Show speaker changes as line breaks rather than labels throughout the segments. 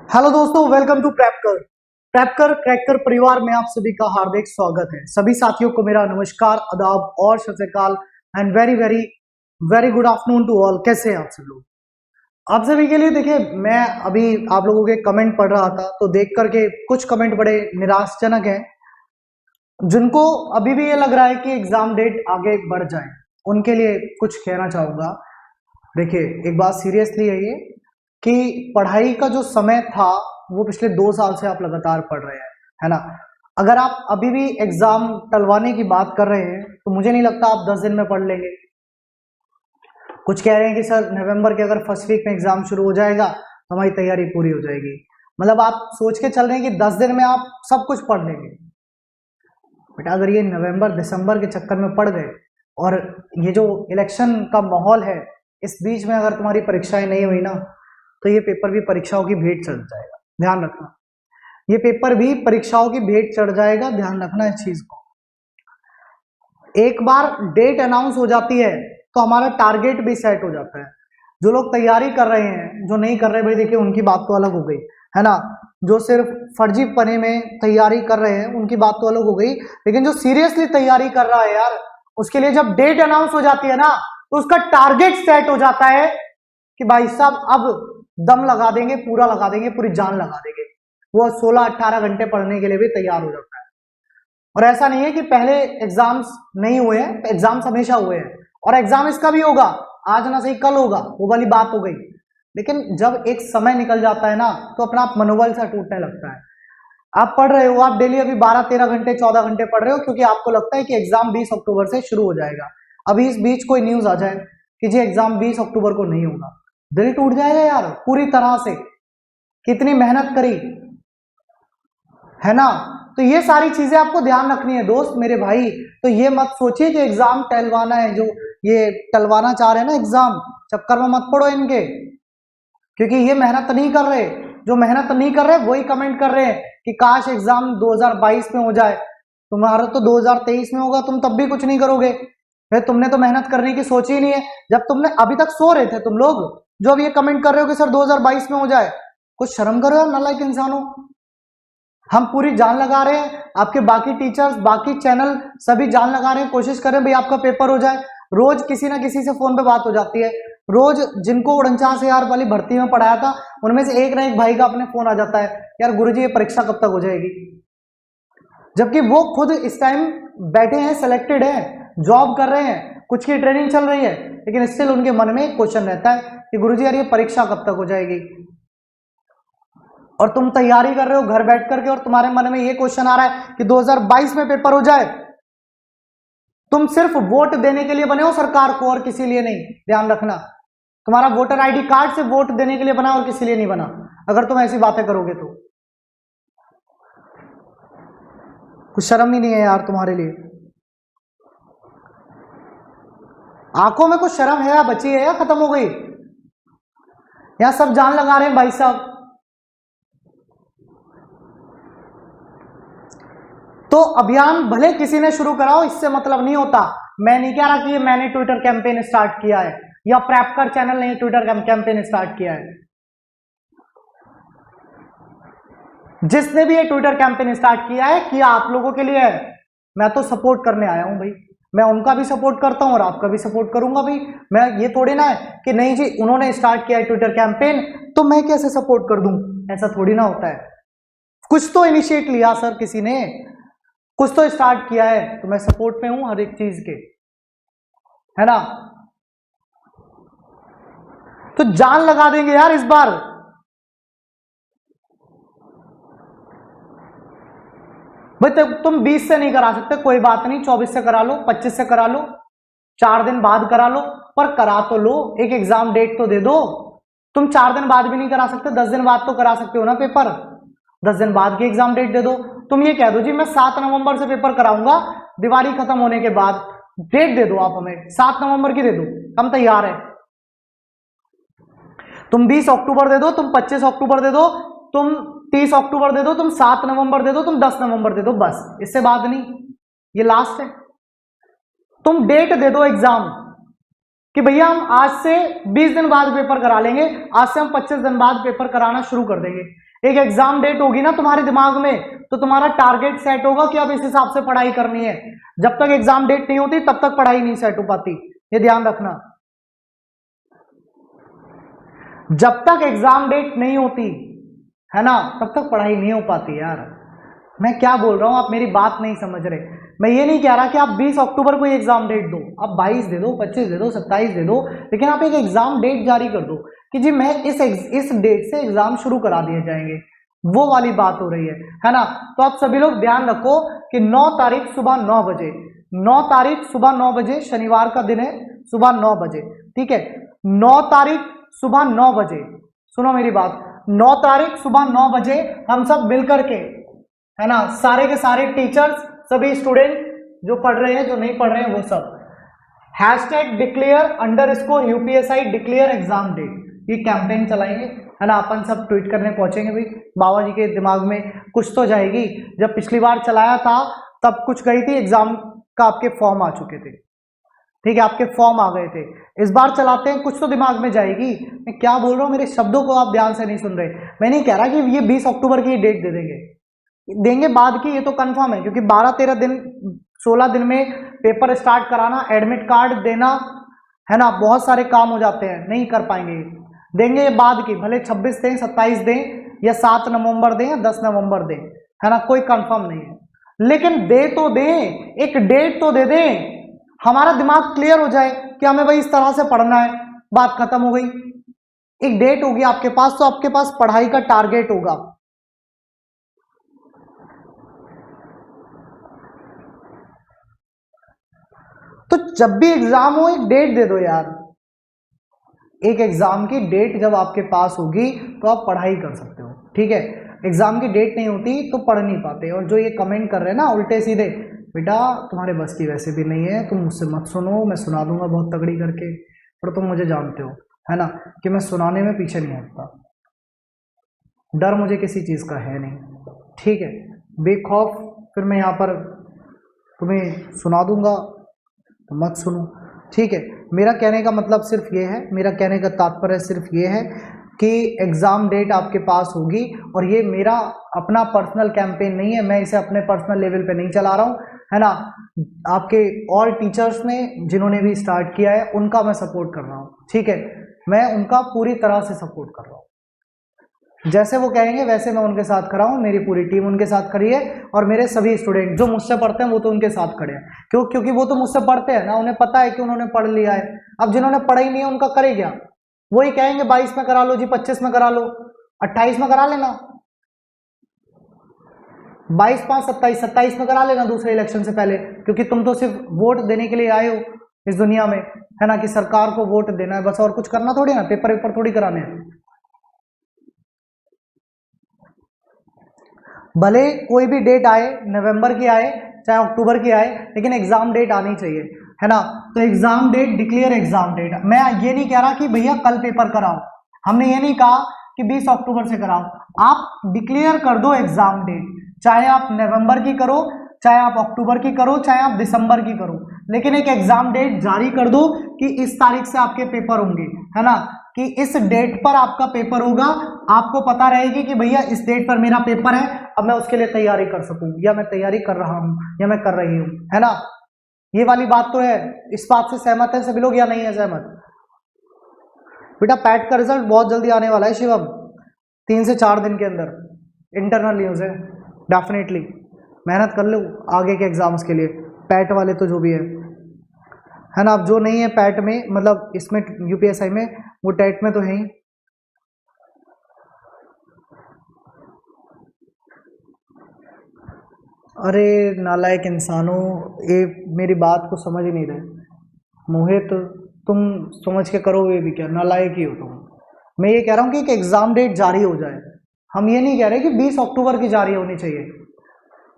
Hello दोस्तों, welcome to प्रेपकर cracker परिवार में आप सभी का हार्दिक स्वागत है। सभी साथियों को मेरा नमस्कार, आदाब और सत श्री अकाल and very very very good afternoon to all. कैसे हैं आप सब लोग? आप सभी के लिए देखिए, मैं अभी आप लोगों के कमेंट पढ़ रहा था तो देख करके कुछ कमेंट बड़े निराशजनक हैं। जिनको अभी भी ये लग रहा है कि एग्जाम डेट आगे बढ़ जाए, उनके लिए कुछ कहना चाहूंगा। देखिए, एक बात सीरियसली है ये कि पढ़ाई का जो समय था वो पिछले 2 साल से आप लगातार पढ़ रहे हैं, है ना। अगर आप अभी भी एग्जाम टलवाने की बात कर रहे हैं तो मुझे नहीं लगता आप 10 दिन में पढ़ लेंगे। कुछ कह रहे हैं कि सर नवंबर के अगर फर्स्ट वीक में एग्जाम शुरू हो जाएगा तो हमारी तैयारी पूरी हो जाएगी। मतलब आप सोच के चल रहे हैं कि 10 दिन में आप सब कुछ पढ़ लेंगे। बेटा, अगर ये नवंबर दिसंबर के चक्कर में पड़ गए और ये जो इलेक्शन का माहौल है, इस बीच में अगर तुम्हारी परीक्षाएं नहीं हुई ना, तो ये पेपर भी परीक्षाओं की भेंट चढ़ जाएगा। ध्यान रखना, ये पेपर भी परीक्षाओं की भेंट चढ़ जाएगा। ध्यान रखना इस चीज को। एक बार डेट अनाउंस हो जाती है तो हमारा टारगेट भी सेट हो जाता है। जो लोग तैयारी कर रहे हैं, जो नहीं कर रहे, भाई देखिए उनकी बात तो अलग हो गई, है ना। जो सिर्फ फर्जी पने में तैयारी कर रहे हैं उनकी बात तो अलग हो गई, लेकिन जो सीरियसली तैयारी कर रहा है यार, उसके लिए जब डेट अनाउंस हो जाती है ना, तो उसका टारगेट सेट हो जाता है कि भाई साहब अब दम लगा देंगे, पूरा लगा देंगे, पूरी जान लगा देंगे। वो 16-18 घंटे पढ़ने के लिए भी तैयार हो जाता है। और ऐसा नहीं है कि पहले एग्जाम्स नहीं हुए हैं, एग्जाम्स हमेशा हुए हैं और एग्जाम इसका भी होगा, आज ना सही कल होगा, वो वाली बात हो गई। लेकिन जब एक समय निकल जाता है ना, तो अपना आप मनोबल सा टूटने लगता है। आप पढ़ रहे हो, आप डेली अभी 12-13 घंटे 14 घंटे पढ़ रहे हो क्योंकि आपको लगता है कि एग्जाम 20 अक्टूबर से शुरू हो जाएगा। अभी इस बीच कोई न्यूज आ जाए कि जी एग्जाम 20 अक्टूबर को नहीं होगा, दिल टूट जाएगा यार पूरी तरह से। कितनी मेहनत करी, है ना। तो ये सारी चीजें आपको ध्यान रखनी है दोस्त मेरे भाई। तो ये मत सोचिए कि एग्जाम टलवाना है, जो ये टलवाना चाह रहे हैं ना एग्जाम, चक्कर में मत पड़ो इनके, क्योंकि ये मेहनत नहीं कर रहे। जो मेहनत नहीं कर रहे वही कमेंट कर रहे हैं कि काश एग्जाम 2022 में हो जाए। तुम्हारा तो 2023 में होगा, तुम तब भी कुछ नहीं करोगे। फिर तुमने तो मेहनत करने की सोची ही नहीं है। जब तुमने अभी तक सो रहे थे तुम लोग, जो अब ये कमेंट कर रहे हो कि सर 2022 में हो जाए, कुछ शर्म करो यार, नालायक इंसानों। हम पूरी जान लगा रहे हैं, आपके बाकी टीचर्स, बाकी चैनल सभी जान लगा रहे हैं, कोशिश कर रहे हैं भाई आपका पेपर हो जाए। रोज किसी ना किसी से फोन पे बात हो जाती है। रोज जिनको 49,000 वाली भर्ती में पढ़ाया था, उनमें से एक ना एक भाई का अपने फोन आ जाता है, यार गुरुजी ये परीक्षा कब तक हो जाएगी। जबकि वो खुद इस टाइम बैठे हैं, सिलेक्टेड है, जॉब कर रहे हैं, कुछ की ट्रेनिंग चल रही है, लेकिन स्टिल उनके मन में एक क्वेश्चन रहता है कि गुरुजी यार ये परीक्षा कब तक हो जाएगी। और तुम तैयारी कर रहे हो घर बैठ करके और तुम्हारे मन में ये क्वेश्चन आ रहा है कि 2022 में पेपर हो जाए। तुम सिर्फ वोट देने के लिए बने हो सरकार को, और किसी लिए नहीं। ध्यान रखना, तुम्हारा वोटर आईडी कार्ड से वोट देने के लिए बना और किसी लिए नहीं बना। अगर तुम ऐसी बातें करोगे तो कुछ शर्म ही नहीं है यार तुम्हारे लिए। आंखों में कुछ शर्म है या बची है या खत्म हो गई? यहां सब जान लगा रहे हैं भाई साहब। तो अभियान भले किसी ने शुरू कराओ, इससे मतलब नहीं होता। मैं नहीं कह रहा कि ये मैंने ट्विटर कैंपेन स्टार्ट किया है या प्रेपकर चैनल ने ट्विटर कैंपेन स्टार्ट किया है। जिसने भी ये ट्विटर कैंपेन स्टार्ट किया है, किया आप लोगों के लिए है। मैं तो सपोर्ट करने आया हूं भाई, मैं उनका भी सपोर्ट करता हूं और आपका भी सपोर्ट करूंगा भाई। मैं ये थोड़ी ना है कि नहीं जी उन्होंने स्टार्ट किया है ट्विटर कैंपेन तो मैं कैसे सपोर्ट कर दूं, ऐसा थोड़ी ना होता है। कुछ तो इनिशिएट लिया सर किसी ने, कुछ तो स्टार्ट किया है, तो मैं सपोर्ट में हूं हर एक चीज के, है ना। तो जान लगा देंगे यार इस बार। भाई तुम 20 से नहीं करा सकते, कोई बात नहीं, 24 से करा लो, 25 से करा लो, 4 दिन बाद करा लो, पर करा तो लो। एक एग्जाम डेट तो दे दो। तुम 4 दिन बाद भी नहीं करा सकते, 10 दिन बाद तो करा सकते हो ना पेपर। 10 दिन बाद की एग्जाम डेट दे दो। तुम ये कह दो जी मैं 7 नवंबर से पेपर कराऊंगा, दिवाली खत्म होने के बाद। डेट दे दो आप हमें, 7 नवंबर की दे दो, हम तैयार है। तुम 20 अक्टूबर दे दो, तुम 25 अक्टूबर दे दो, तुम 30 अक्टूबर दे दो, तुम 7 नवंबर दे दो, तुम 10 नवंबर दे दो, बस इससे बात नहीं, ये लास्ट है। तुम डेट दे दो एग्जाम कि भैया हम आज से 20 दिन बाद पेपर करा लेंगे, आज से हम 25 दिन बाद पेपर कराना शुरू कर देंगे। एक एग्जाम डेट होगी ना तुम्हारे दिमाग में, तो तुम्हारा टारगेट सेट होगा कि अब इस हिसाब से पढ़ाई करनी है। जब तक एग्जाम डेट नहीं होती तब तक पढ़ाई नहीं सेट हो पाती, ये ध्यान रखना। जब तक एग्जाम डेट नहीं होती है ना, तब तक पढ़ाई नहीं हो पाती यार। मैं क्या बोल रहा हूं, आप मेरी बात नहीं समझ रहे। मैं ये नहीं कह रहा कि आप 20 अक्टूबर को एग्जाम डेट दो, आप 22 दे दो, 25 दे दो, 27 दे दो, लेकिन आप एक एग्जाम डेट जारी कर दो कि जी मैं इस डेट से एग्जाम शुरू करा दिए जाएंगे, वो वाली बात हो रही है ना। तो आप सभी लोग ध्यान रखो कि 9 तारीख सुबह 9 बजे, 9 तारीख सुबह 9 बजे, शनिवार का दिन है, सुबह 9 बजे, ठीक है। 9 तारीख सुबह 9 बजे, सुनो मेरी बात, 9 तारीख सुबह 9 बजे हम सब मिलकर के, है ना, सारे के सारे टीचर्स, सभी स्टूडेंट जो पढ़ रहे हैं, जो नहीं पढ़ रहे हैं वो सब, #declare_ UPSI declare exam date, ये कैंपेन चलाएंगे, है ना। अपन सब ट्वीट करने पहुंचेंगे भाई, बाबा जी के दिमाग में कुछ तो जाएगी। जब पिछली बार चलाया था तब कुछ गई थी, एग्जाम का आपके फॉर्म आ चुके थे, ठीक है, आपके फॉर्म आ गए थे। इस बार चलाते हैं, कुछ तो दिमाग में जाएगी। मैं क्या बोल रहा हूँ, मेरे शब्दों को आप ध्यान से नहीं सुन रहे। मैं नहीं कह रहा कि ये 20 अक्टूबर की डेट दे देंगे बाद की, ये तो कंफर्म है, क्योंकि 12-13 दिन 16 दिन में पेपर स्टार्ट कराना, एडमिट कार्ड देना, है ना, बहुत सारे काम हो जाते हैं, नहीं कर पाएंगे। देंगे ये बाद की, भले 26 दें, 27 दें, या 7 नवंबर दें या 10 नवंबर दें, है ना, कोई कंफर्म नहीं है, लेकिन दे तो दें, एक डेट तो दे दें, हमारा दिमाग क्लियर हो जाए कि हमें भाई इस तरह से पढ़ना है, बात खत्म हो गई। एक डेट होगी आपके पास, तो आपके पास पढ़ाई का टारगेट होगा। तो जब भी एग्जाम हो एक डेट दे दो यार, एक एग्जाम की डेट जब आपके पास होगी तो आप पढ़ाई कर सकते हो, ठीक है। एग्जाम की डेट नहीं होती तो पढ़ नहीं पाते। और जो ये कमेंट कर रहे हैं ना उल्टे सीधे, बेटा तुम्हारे बस की वैसे भी नहीं है, तुम मुझसे मत सुनो, मैं सुना दूंगा बहुत तगड़ी करके, पर तुम मुझे जानते हो, है ना, कि मैं सुनाने में पीछे नहीं हटता, डर मुझे किसी चीज़ का है नहीं, ठीक है। बेखौफ फिर मैं यहाँ पर तुम्हें सुना दूंगा तो मत सुनो, ठीक है। मेरा कहने का मतलब सिर्फ ये है, मेरा कहने का तात्पर्य सिर्फ ये है कि एग्ज़ाम डेट आपके पास होगी, और ये मेरा अपना पर्सनल कैंपेन नहीं है, मैं इसे अपने पर्सनल लेवल पे नहीं चला रहा हूँ, है ना। आपके और टीचर्स ने जिन्होंने भी स्टार्ट किया है उनका मैं सपोर्ट कर रहा हूँ, ठीक है, मैं उनका पूरी तरह से सपोर्ट कर रहा हूँ। जैसे वो कहेंगे वैसे मैं उनके साथ खड़ा हूँ, मेरी पूरी टीम उनके साथ खड़ी है, और मेरे सभी स्टूडेंट जो मुझसे पढ़ते हैं वो तो उनके साथ खड़े हैं। क्योंकि वो तो मुझसे पढ़ते हैं ना, उन्हें पता है कि उन्होंने पढ़ लिया है। अब जिन्होंने पढ़ा ही नहीं है उनका करे क्या, वही कहेंगे 22 में करा लो जी, 25 में करा लो, 28 में करा लेना, 22, 5, 27, 27 में करा लेना दूसरे इलेक्शन से पहले, क्योंकि तुम तो सिर्फ वोट देने के लिए आए हो इस दुनिया में, है ना, कि सरकार को वोट देना है बस, और कुछ करना थोड़ी ना, पेपर वेपर थोड़ी कराने हैं। भले कोई भी डेट आए, नवंबर की आए चाहे अक्टूबर की आए, लेकिन एग्जाम डेट आनी चाहिए, है ना। तो exam date, declare exam date, मैं ये नहीं कह रहा कि भैया कल पेपर कराओ, हमने ये नहीं कहा कि 20 अक्टूबर से कराओ, आप डिक्लेयर कर दो एग्जाम डेट, चाहे आप नवंबर की करो, चाहे आप अक्टूबर की करो, चाहे आप दिसंबर की करो, लेकिन एक एग्जाम डेट जारी कर दो कि इस तारीख से आपके पेपर होंगे, है ना, कि इस डेट पर आपका पेपर होगा, आपको पता रहेगी कि भैया इस डेट पर मेरा पेपर है, अब मैं उसके लिए तैयारी कर सकूं, या मैं तैयारी कर रहा हूं, या मैं कर रही हूं, है ना। ये वाली बात तो है। इस बात से सहमत है सभी लोग या नहीं है सहमत? बेटा पैट का रिजल्ट बहुत जल्दी आने वाला है शिवम, 3 से 4 दिन के अंदर, इंटरनल न्यूज है, डेफिनेटली मेहनत कर लो आगे के एग्जाम्स के लिए, पैट वाले तो जो भी है ना। अब जो नहीं है पैट में, मतलब इसमें यूपीएसआई में, वो टेट में तो है ही। अरे नालायक इंसानों, ये मेरी बात को समझ ही नहीं रहे। मोहित तुम समझ के करोगे भी क्या, नालायक ही हो तुम। मैं ये कह रहा हूँ कि एक एग्जाम डेट जारी हो जाए, हम ये नहीं कह रहे कि 20 अक्टूबर की जारी होनी चाहिए,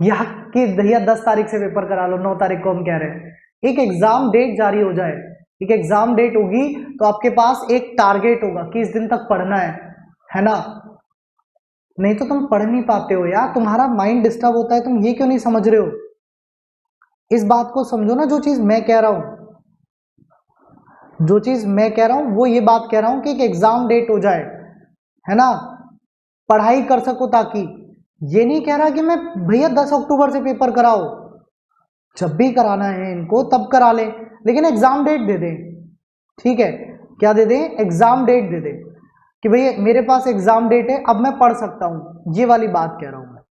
या कि भैया 10 तारीख से पेपर करा लो, 9 तारीख को हम कह रहे हैं। एक एग्जाम डेट जारी हो जाए, एक एग्जाम डेट होगी तो आपके पास एक टारगेट होगा कि इस दिन तक पढ़ना है ना। नहीं तो तुम पढ़ नहीं पाते हो यार, तुम्हारा माइंड डिस्टर्ब होता है, तुम ये क्यों नहीं समझ रहे हो? इस बात को समझो ना, जो चीज मैं कह रहा हूं, जो चीज मैं कह रहा हूं वो ये बात कह रहा हूं कि एक एग्जाम डेट हो जाए, है ना। पढ़ाई कर सको, ताकि ये नहीं कह रहा कि मैं भैया 10 अक्टूबर से पेपर कराओ, जब भी कराना है इनको तब करा ले, लेकिन एग्जाम डेट दे दें। ठीक है, क्या दे दें? एग्जाम डेट दे दें कि भैया मेरे पास एग्जाम डेट है, अब मैं पढ़ सकता हूं, ये वाली बात कह रहा हूं मैं।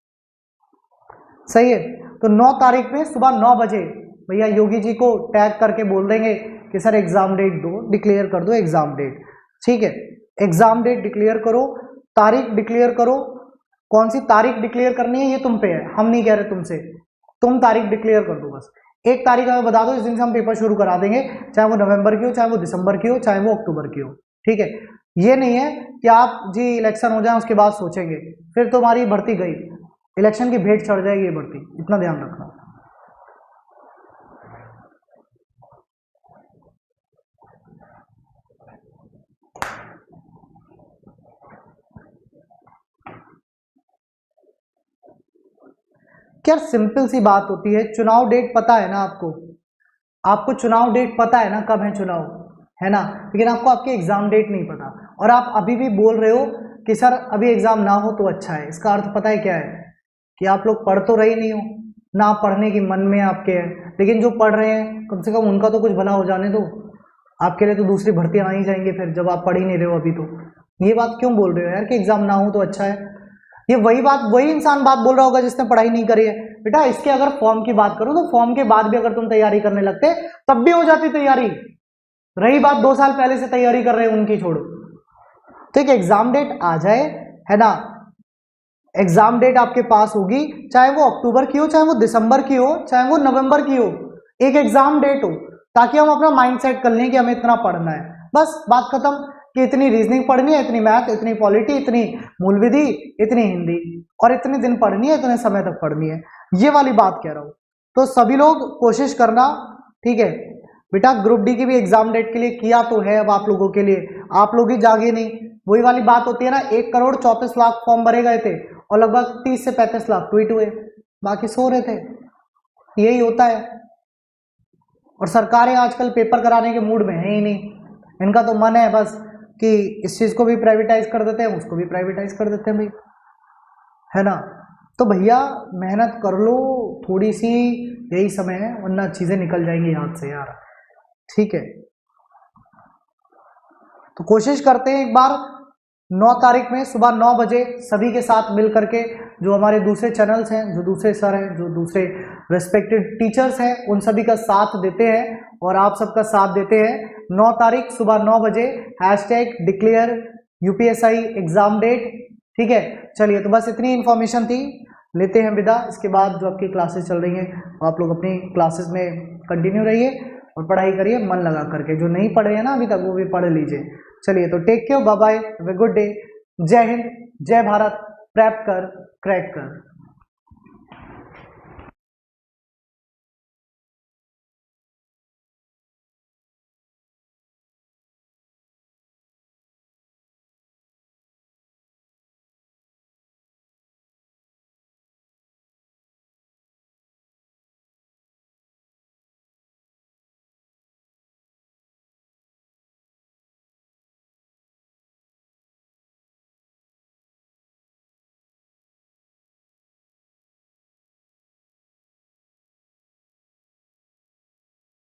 सही है, तो 9 तारीख में सुबह 9 बजे भैया योगी जी को टैग करके बोल देंगे कि सर एग्जाम डेट दो, डिक्लेयर कर दो एग्जाम डेट। ठीक है, एग्जाम डेट डिक्लेयर करो, तारीख डिक्लेयर करो। कौन सी तारीख डिक्लेयर करनी है ये तुम पे है, हम नहीं कह रहे तुमसे, तुम तारीख डिक्लेयर कर दो बस। एक तारीख हमें बता दो जिस दिन से हम पेपर शुरू करा देंगे, चाहे वो नवंबर की हो, चाहे वो दिसंबर की हो, चाहे वो अक्टूबर की हो। ठीक है, ये नहीं है कि आप जी इलेक्शन हो जाए उसके बाद सोचेंगे, फिर तुम्हारी भर्ती गई, इलेक्शन की भेंट चढ़ जाएगी ये भर्ती, इतना ध्यान रखना। क्या सिंपल सी बात होती है, चुनाव डेट पता है ना आपको, आपको चुनाव डेट पता है ना कब है चुनाव, है ना, लेकिन आपको आपके एग्जाम डेट नहीं पता, और आप अभी भी बोल रहे हो कि सर अभी एग्जाम ना हो तो अच्छा है। इसका अर्थ पता है क्या है? कि आप लोग पढ़ तो रहे नहीं हो ना, पढ़ने की मन में आपके है, लेकिन जो पढ़ रहे हैं कम से कम उनका तो कुछ भला हो जाने दो। आपके लिए तो दूसरी भर्तियां आ ही जाएंगे फिर, जब आप पढ़ ही नहीं रहे हो अभी। तो ये बात क्यों बोल रहे हो यार कि एग्जाम ना हो तो अच्छा है? ये वही बात, वही इंसान बात बोल रहा होगा जिसने पढ़ाई नहीं करी है। बेटा इसके अगर फॉर्म की बात करूं तो फॉर्म के बाद भी अगर तुम तैयारी करने लगते तब भी हो जाती तैयारी। रही बात 2 साल पहले से तैयारी कर रहे हैं उनकी, छोड़ो। तो एक एग्जाम डेट आ जाए, है ना, एग्जाम डेट आपके पास होगी, चाहे वो अक्टूबर की हो, चाहे वो दिसंबर की हो, चाहे वो नवंबर की हो, एक एग्जाम डेट हो, ताकि हम अपना माइंड सेट कर लें कि हमें इतना पढ़ना है, बस बात खत्म। कि इतनी रीजनिंग पढ़नी है, इतनी मैथ, इतनी पॉलिटी, इतनी मूल विधि, इतनी हिंदी, और इतने दिन पढ़नी है, इतने समय तक पढ़नी है, ये वाली बात कह रहा हूं। तो सभी लोग कोशिश करना, ठीक है बेटा। ग्रुप डी की भी एग्जाम डेट के लिए किया तो है अब आप लोगों के लिए, आप लोग ही जागे नहीं। वही वाली बात होती है ना, 1,34,00,000 फॉर्म भरे गए थे और लगभग 30 से 35 लाख ट्वीट हुए, बाकी सो रहे थे। यही होता है। और सरकारें आजकल पेपर कराने के मूड में है ही नहीं, इनका तो मन है बस कि इस चीज को भी प्राइवेटाइज कर देते हैं, उसको भी प्राइवेटाइज कर देते हैं भाई, है ना। तो भैया मेहनत कर लो थोड़ी सी, यही समय है, वरना चीजें निकल जाएंगी हाथ से यार। ठीक है, तो कोशिश करते हैं एक बार 9 तारीख में सुबह 9 बजे सभी के साथ मिल करके, जो हमारे दूसरे चैनल्स हैं, जो दूसरे सर हैं, जो दूसरे रेस्पेक्टेड टीचर्स हैं, उन सभी का साथ देते हैं और आप सबका साथ देते हैं। 9 तारीख सुबह 9 बजे #डिक्लेयर यूपीएसआई एग्जाम डेट। ठीक है, चलिए तो बस इतनी इंफॉर्मेशन थी, लेते हैं विदा। इसके बाद जो आपकी क्लासेस चल रही हैं आप लोग अपनी क्लासेस में कंटिन्यू रहिए और पढ़ाई करिए मन लगा करके, जो नहीं पढ़े हैं ना अभी तक वो भी पढ़ लीजिए। चलिए तो take care, bye bye, have a good day, जय हिंद, जय भारत, प्रेप कर क्रैक कर।